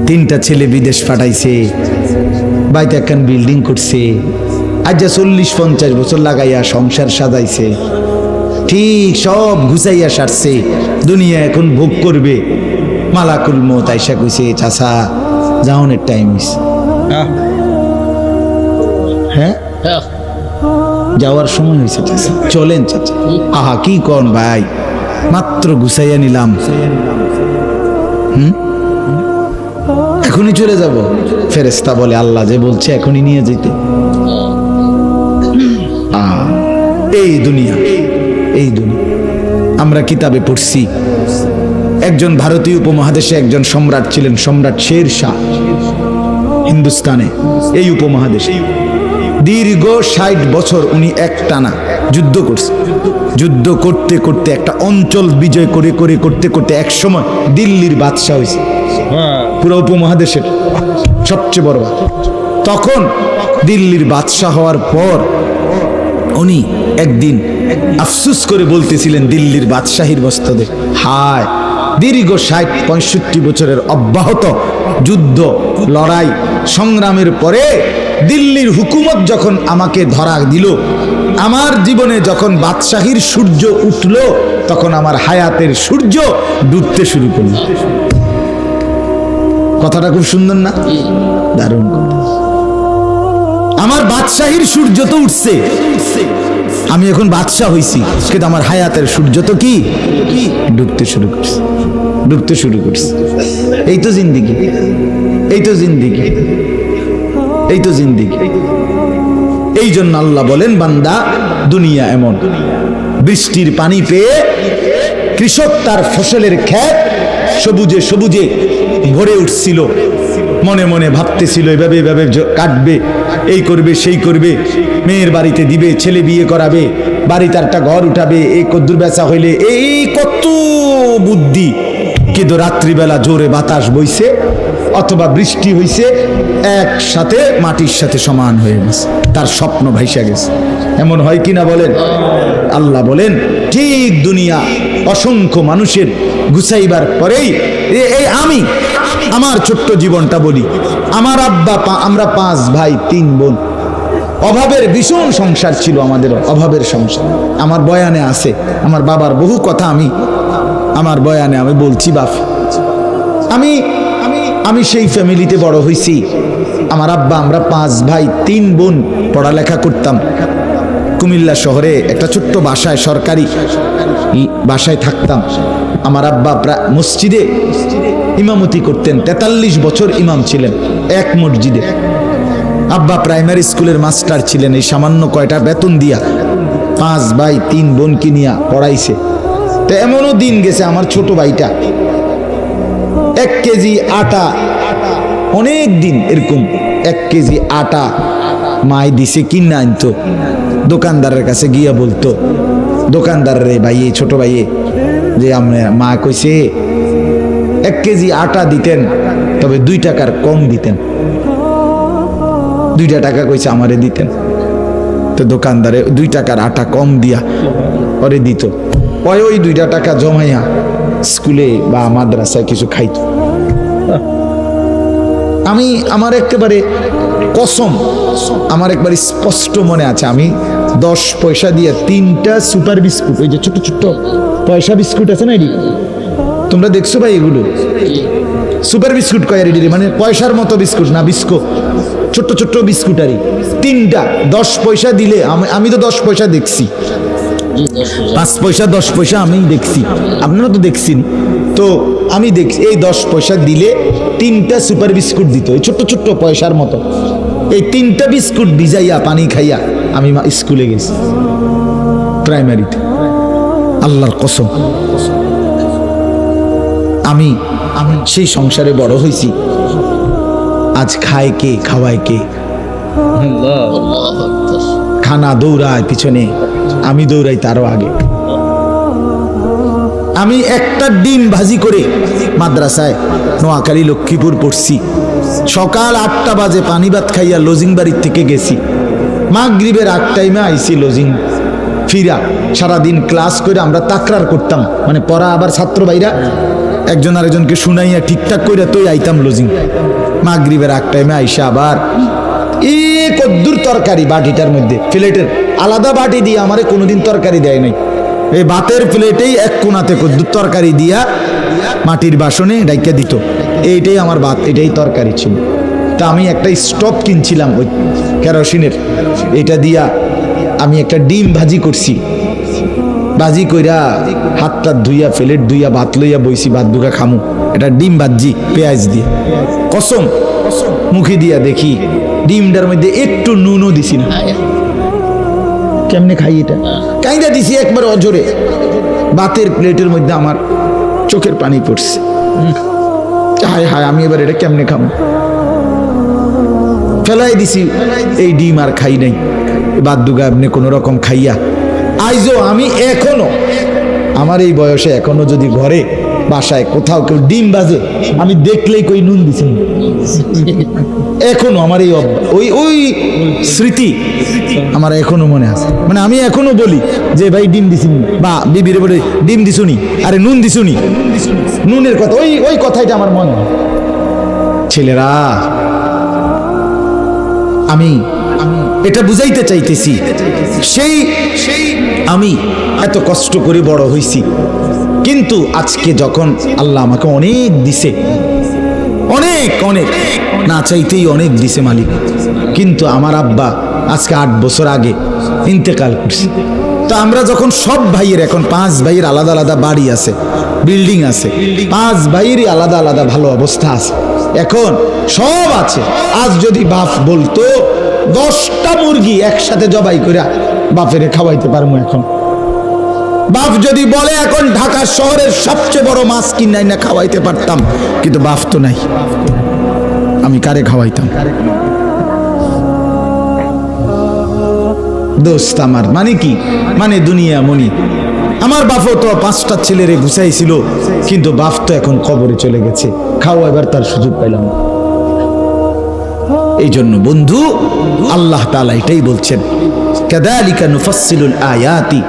তিনটা ছেলে বিদেশ পাঠাইছে, বাইতে একখান বিল্ডিং করছে, আজ যা 40-50 বছর লাগাইয়া সংসার সাজাইছে, ঠিক সব গুছাইয়া সারছে, দুনিয়া এখন ভোগ করবে। মালাকুল মউত আইসা কইছে, চাচা যাওনের টাইম হইছে। হ্যাঁ, যাওয়ার সময় হয়েছে চাচা, চলেন চাচা। আহা কি কোন ভাই, মাত্র গুছাইয়া নিলাম, এখনই চলে যাব। ফেরেশতা বলে, আল্লাহ যে বলছে এখনই নিয়ে যেতে। এই দুনিয়া, এই দুনিয়া আমরা কিতাবে পড়ছি, একজন ভারতীয় উপমহাদেশে একজন সম্রাট ছিলেন, সম্রাট শের শাহ। হিন্দুস্তানে, এই উপমহাদেশে দীর্ঘ 60 বছর উনি একটানা যুদ্ধ করছে। যুদ্ধ করতে করতে একটা অঞ্চল বিজয় করে করে করতে করতে এক সময় দিল্লির বাদশাহ হয়েছে, পুরো উপমহাদেশের সবচেয়ে বড়। তখন দিল্লির বাদশাহ হওয়ার পর উনি একদিন আফসুস করে বলতেছিলেন দিল্লির বাদশাহীর বস্তাদে, হায় দীর্ঘ 60-65 বছরের অব্যাহত যুদ্ধ লড়াই সংগ্রামের পরে দিল্লির হুকুমত যখন আমাকে ধরা দিল, আমার জীবনে যখন বাদশাহীর সূর্য উঠল, তখন আমার হায়াতের সূর্য ডুবতে শুরু করল। কথাটা খুব সুন্দর না? দারুণ কথা। আমার বাদশাহীর সূর্য তো উঠছে, আমি এখন বাদশাহ হইছি, কিন্তু আমার হায়াতের সূর্য তো কি ডুবতে শুরু করছে, ডুবতে শুরু করছে। এই তো জিন্দিগি, এই তো জিন্দিগি, এই তো জিন্দিগি। এই জন্য আল্লাহ বলেন, বান্দা দুনিয়া এমন, বৃষ্টির পানি পেয়ে কৃষক তার ফসলের ক্ষেত সবুজে সবুজে ভরে উঠছিল, মনে মনে ভাবতেছিল এভাবে এভাবে কাটবে, এই করবে সেই করবে, মেয়ের বাড়িতে দিবে, ছেলে বিয়ে করাবে, বাড়িতে একটা ঘর উঠাবে, এই কদ্দুর বেচা হইলে, এই কত বুদ্ধি। কিন্তু রাত্রিবেলা জোরে বাতাস বইছে অথবা বৃষ্টি হইছে, একসাথে মাটির সাথে সমান হয়ে গেছে, তার স্বপ্ন ভাইসা গেছে। এমন হয় কিনা বলেন? আল্লাহ বলেন, ঠিক দুনিয়া অসংখ্য মানুষের গুছাইবার পরেই এই আমি আমার ছোট্ট জীবনটা বলি। আমার আব্বা, আমরা 5 ভাই 3 বোন, অভাবের ভীষণ সংসার ছিল আমাদের, অভাবের সংসার। আমার বয়ানে আছে আমার বাবার বহু কথা, আমার বয়ানে আমি বলছি। বাপ, আমি সেই ফ্যামিলিতে বড় হয়েছি। আমার আব্বা, আমরা 5 ভাই 3 বোন পড়ালেখা করতাম কুমিল্লা শহরে একটা ছোট্ট বাসায়, সরকারি বাসায় থাকতাম। আমার আব্বা প্রায় মসজিদে ইমামতি করতেন, 43 বছর ইমাম ছিলেন এক মসজিদে। আব্বা প্রাইমারি স্কুলের মাস্টার ছিলেন, এই সামান্য কয়টা বেতন দিয়া 5 ভাই 3 বোনকে নিয়ে পড়াইছে। তো এমনও দিন গেছে, আমার ছোট ভাইটা 1 কেজি আটা, অনেক দিন এরকম 1 কেজি আটা মাই দিছে কিনা আনতো, দোকানদারের কাছে গিয়া বলতো, দোকানদারের ভাইয়ে, ছোট ভাইয়ে, যে আমরা মা কইছে 1 কেজি আটা দিতেন, তবে 2 টাকার কম দিতেন, 2 টাকা কইছে আমারে দিতেন। তো দোকানদারে 2 টাকার আটা কম দিয়া পরে দিত, ওই 2 টাকা জমাইয়া স্কুলে বা মাদ্রাসায় কিছু খাইতো। আমার একেবারে কসম, আমার একবার স্পষ্ট মনে আছে, আমি 10 পয়সা দিয়ে 3টা সুপার বিস্কুট, ওই যে ছোট ছোট পয়সা বিস্কুট আছে না, এডি তোমরা দেখছো ভাই, এগুলো সুপার বিস্কুট কয় এডি, মানে পয়সার মতো বিস্কুট না, বিস্কো ছোট্ট ছোট্ট বিস্কুট, আরই 3টা 10 পয়সা দিলে, আমি তো 10 পয়সা দেখছি, 5 পয়সা 10 পয়সা আমি দেখছি, আপনারা তো দেখছেন। তো আমি দেখছি এই 10 পয়সা দিলে 3টা সুপার বিস্কুট দিত, এই ছোট্ট ছোট্ট পয়সার মতো। এই 3টা বিস্কুট ভিজাইয়া পানি খাইয়া আমি স্কুলে গেছি, প্রাইমারিতে। আল্লাহর কসম, আমি সেই সংসারে বড় হয়েছি। আজ খায় কে, খাওয়ায় কে? খানা দৌড়ায় পিছনে, আমি দৌড়াই তারও আগে। আমি একটা ডিম ভাজি করে মাদ্রাসায় নোয়াখালী লক্ষ্মীপুর পড়ছি, সকাল 8টা বাজে পানি ভাত খাইয়া লজিং বাড়ির থেকে গেছি, মাগরিবের 8 টাইমে আইছি লজিং ফিরা। সারাদিন ক্লাস করে আমরা তাকরার করতাম, মানে পড়া আবার ছাত্র ভাইরা একজন আরেকজনকে শুনাইয়া ঠিকঠাক কইরা তুই আইতাম লজিং মাগরিবের এক টাইমে আইসা আবার কদ্দুর তরকারি বাটিটার মধ্যে প্লেটের আলাদা বাটি দিয়ে আমারে কোনোদিন তরকারি দেয় নাই, এই ভাতের প্লেটেই এক কোনাতে কদ্দুর তরকারি দিয়া মাটির বাসনে ডাইকা দিত। এইটাই আমার ভাত, এটাই তরকারি ছিল। তা আমি একটা স্টোভ কিনছিলাম ওই কেরোসিনের, এটা দিয়া আমি একটা ডিম ভাজি করছি। ভাজি কইরা হাতটা ধুইয়া প্লেট ধুইয়া ভাত লইয়া বইছি, ভাত দুগা খামু। এটা ডিম ভাজি পেঁয়াজ দিয়ে, কসম মুখে দিয়া দেখি ডিমটার মধ্যে একটু নুনও দিছি না। কেমনে খাই এটা? কাইন্দা দিছি একবার অজরে। ভাতের প্লেটের মধ্যে আমার চোখের পানি পড়ছে। হায় হায়, আমি এবার এটা কেমনে খাবো? ফেলাই দিছি এই ডিম, আর খাই নাই। বাদ দুগা এমনি কোন রকম খাইয়া আইজো আমি এখনো, আমার এই বয়সে এখনো যদি ঘরে বাসায় কোথাও কেউ ডিম বাজে আমি দেখলেই কই নুন দিছি, এখনো আমার এই ওই ওই স্মৃতি আমার এখনো মনে আছে। মানে আমি এখনো বলি যে ভাই ডিম দিছিনি, বা বিবিরে বলে ডিম দিছুনি, আরে নুন দিছুনি, নুনের কথা ওই ওই কথাটা আমার মনে হয়। ছেলেরা, আমি এটা বুঝাইতে চাইতেছি, সেই আমি এত কষ্ট করে বড় হইছি, কিন্তু আজকে যখন আল্লাহ আমাকে অনেক দিছে, অনেক অনেক না চাইতেই অনেক দিছে মালিক, কিন্তু আমার আব্বা আজকে 8 বছর আগে ইন্তেকাল করছে। তো আমরা যখন সব ভাইয়ের, এখন 5 ভাইয়ের আলাদা আলাদা বাড়ি আছে, বিল্ডিং আছে, 5 ভাইয়েরই আলাদা আলাদা ভালো অবস্থা আছে, এখন সব আছে। আজ যদি বাপ বলতো 10টা মুরগি একসাথে জবাই করে বাপেরে খাওয়াইতে পারবো এখন। বাপ যদি বলে এখন ঢাকা শহরের সবচেয়ে বড় মাছ কিনাই না খাওয়াইতে পারতাম, কিন্তু বাপ তো নাই, আমি কারে খাওয়াইতাম? দোস্ত আমার মানে কি, মানে দুনিয়া মনি। আমার বাপও তো 5টা ছেলেরে গুছাইছিল, কিন্তু বাপ তো এখন কবরে চলে গেছে, খাওয়াইবার তার সুযোগ পাইলাম না। এই জন্য বন্ধু, আল্লাহ তাআলা এটাই বলছেন, কাযালিকা নুফাসসিলুল আয়াতি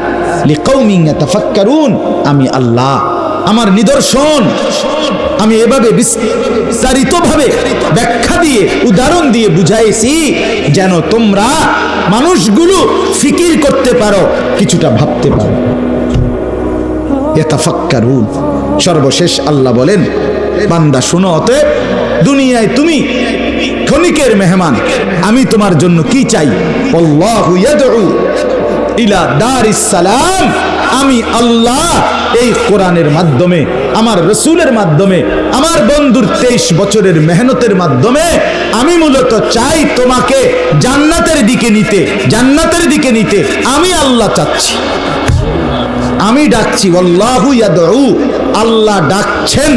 লিকাউমিন ইয়াতাফাক্কারুন। আমি আল্লাহ, আমার নিদর্শন আমি এভাবে বিস্তারিতভাবে ব্যাখ্যা দিয়ে, উদাহরণ দিয়ে বুঝাইছি যেন তোমরা মানুষগুলো ফিকির করতে পারো, কিছুটা ভাবতে পারো। ইয়াতাফাক্কারুন। সর্বশেষ আল্লাহ বলেন, বান্দা শোনো, অতএব দুনিয়ায় তুমি ক্ষণিকের মেহমান, আমি তোমার জন্য কি চাই? আল্লাহু ইয়াদউ ইলা দারিস সালাম। আমি আল্লাহ এই কোরআনের মাধ্যমে, আমার রাসূলের মাধ্যমে, আমার বন্ধুর 23 বছরের মেহনতের মাধ্যমে আমি মূলত চাই তোমাকে জান্নাতের দিকে নিতে, জান্নাতের দিকে নিতে আমি আল্লাহ চাচ্ছি। আমি ডাকছি, আল্লাহু ইয়াদউ, আল্লাহ ডাকছেন,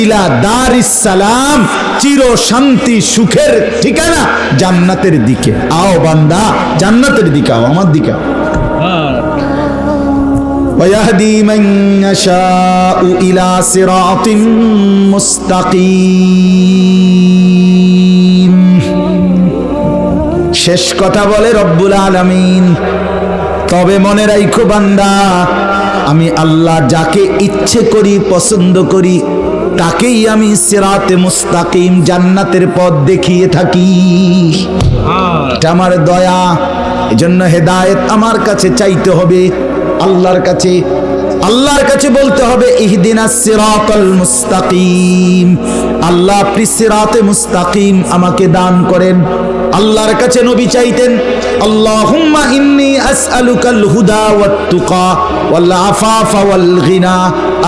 ইলা দারিস সালাম, চির শান্তি সুখের ঠিকানা জান্নাতের দিকে। আও বান্দা, জান্নাতের দিকে আও, আমার দিকে। ওয়াহদি মান ইয়াশাউ ইলা সিরাতিন মুস্তাকিম। শেষ কথা বলে রব্বুল আলামিন, তবে মনে রাখো বান্দা, আমি আল্লাহ যাকে ইচ্ছে করি, পছন্দ করি, তাকেই আমি সিরাতে মুস্তাকিম, জান্নাতের পথ দেখিয়ে থাকি। এটা আমার দয়া। এজন্য হেদায়েত আমার কাছে চাইতে হবে, আল্লাহর কাছে। আল্লাহর কাছে বলতে হবে, ইহদিনাস সিরাতাল মুস্তাকিম। আল্লাহ, আপনি সিরাতে মুস্তাকিম আমাকে দান করেন। আল্লাহর কাছে নবী চাইতেন, আল্লাহুম্মা ইন্নী আসআলুকাল হুদা ওয়াত তুকা ওয়াল আফাফা ওয়াল গিনা।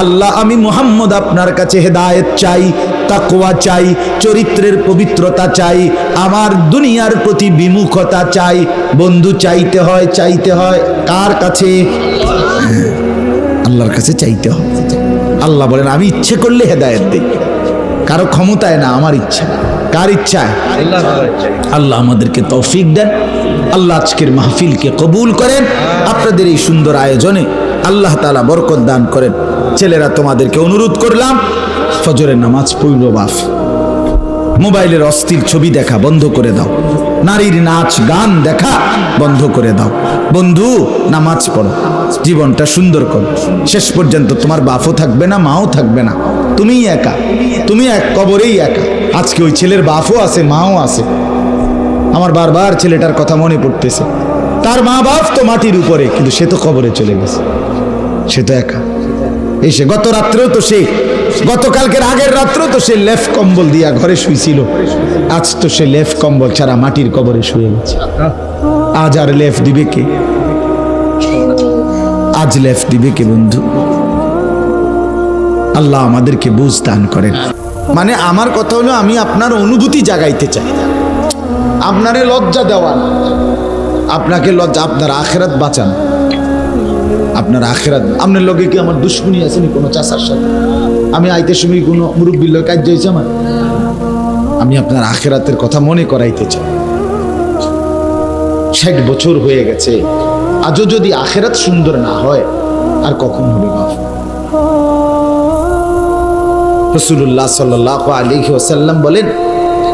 আল্লাহ, আমি মুহাম্মদ আপনার কাছে হেদায়েত চাই, তাকওয়া চাই, চরিত্রের পবিত্রতা চাই, আমার দুনিয়ার প্রতি বিমুখতা চাই। বন্ধু, চাইতে হয়, চাইতে হয় কার কাছে? আল্লাহর কাছে চাইতে হয়। আল্লাহ বলেন, আমি ইচ্ছে করলে হেদায়েত দেই, কারো ক্ষমতায় না, আমার ইচ্ছা। কার ইচ্ছায়? আল্লাহ আমাদেরকে তৌফিক দেন। আল্লাহ আজকের মাহফিলকে কবুল করেন। আপনাদের এই সুন্দর আয়োজনে আল্লাহ তাআলা বরকত দান করেন। ছেলেরা, তোমাদেরকে অনুরোধ করলাম, ফজরের নামাজ পড়ো বাপ, মোবাইলের অস্থির ছবি দেখা বন্ধ করে দাও। নারীর নাচ গান দেখা বন্ধ করে দাও। বন্ধু, নামাজ পড়ো, জীবনটা সুন্দর করো। শেষ পর্যন্ত তোমার বাপও থাকবে না, মাও থাকবে না, তুমিই একা, তুমি এক কবরেই একা। আজকে ওই ছেলের বাপও আছে, মাও আছে। আমার বারবার ছেলেটার কথা মনে পড়তেছে। তার মা বাপ তো মাটির উপরে, কিন্তু সে তো কবরে চলে গেছে, সে তো একা। এসে গত রাত্রেও তো সে, গতকালকের আগের রাত্রেও তো সে লেফ কম্বল দিয়া ঘরে শুইছিল, আজ তো সে লেফ কম্বল ছাড়া মাটির কবরে শুয়ে গেছে। আজ আর লেফ দিবে কে? আজ লেফ দিবে কে বন্ধু? আল্লাহ আমাদেরকে বুঝ দান করেন। মানে আমার কথা হলো, আমি আপনার অনুভূতি জাগাইতে চাই, আপনারে লজ্জা দেওয়ান, আপনাকে লজ্জা, আপনার আখেরাত বাঁচান। আপনার আখেরাত, আপনার লগে কি আমার দুশ্মনী আসেনি কোনো চাচার সাথে? আমি আইতে সময় কোনো মুরব্বীর লোক কাজ যাইছে আমার? আমি আপনার আখেরাতের কথা মনে করাইতে চাই। 60 বছর হয়ে গেছে, আজও যদি আখেরাত সুন্দর না হয়, আর কখন হবে বাপ? রাসূলুল্লাহ সাল্লাল্লাহু আলাইহি ওয়াসাল্লাম বলেন,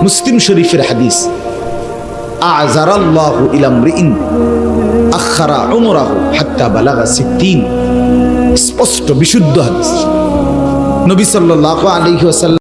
মুসলিম শরীফের হাদিস, আযারাল্লাহু ইলা ইমরিইন আখারা উমরাহু হাত্তা বালাগা 60। স্পষ্ট বিশুদ্ধ হাদিস। নবী সাল্লাল্লাহু আলাইহি ওয়াসাল্লাম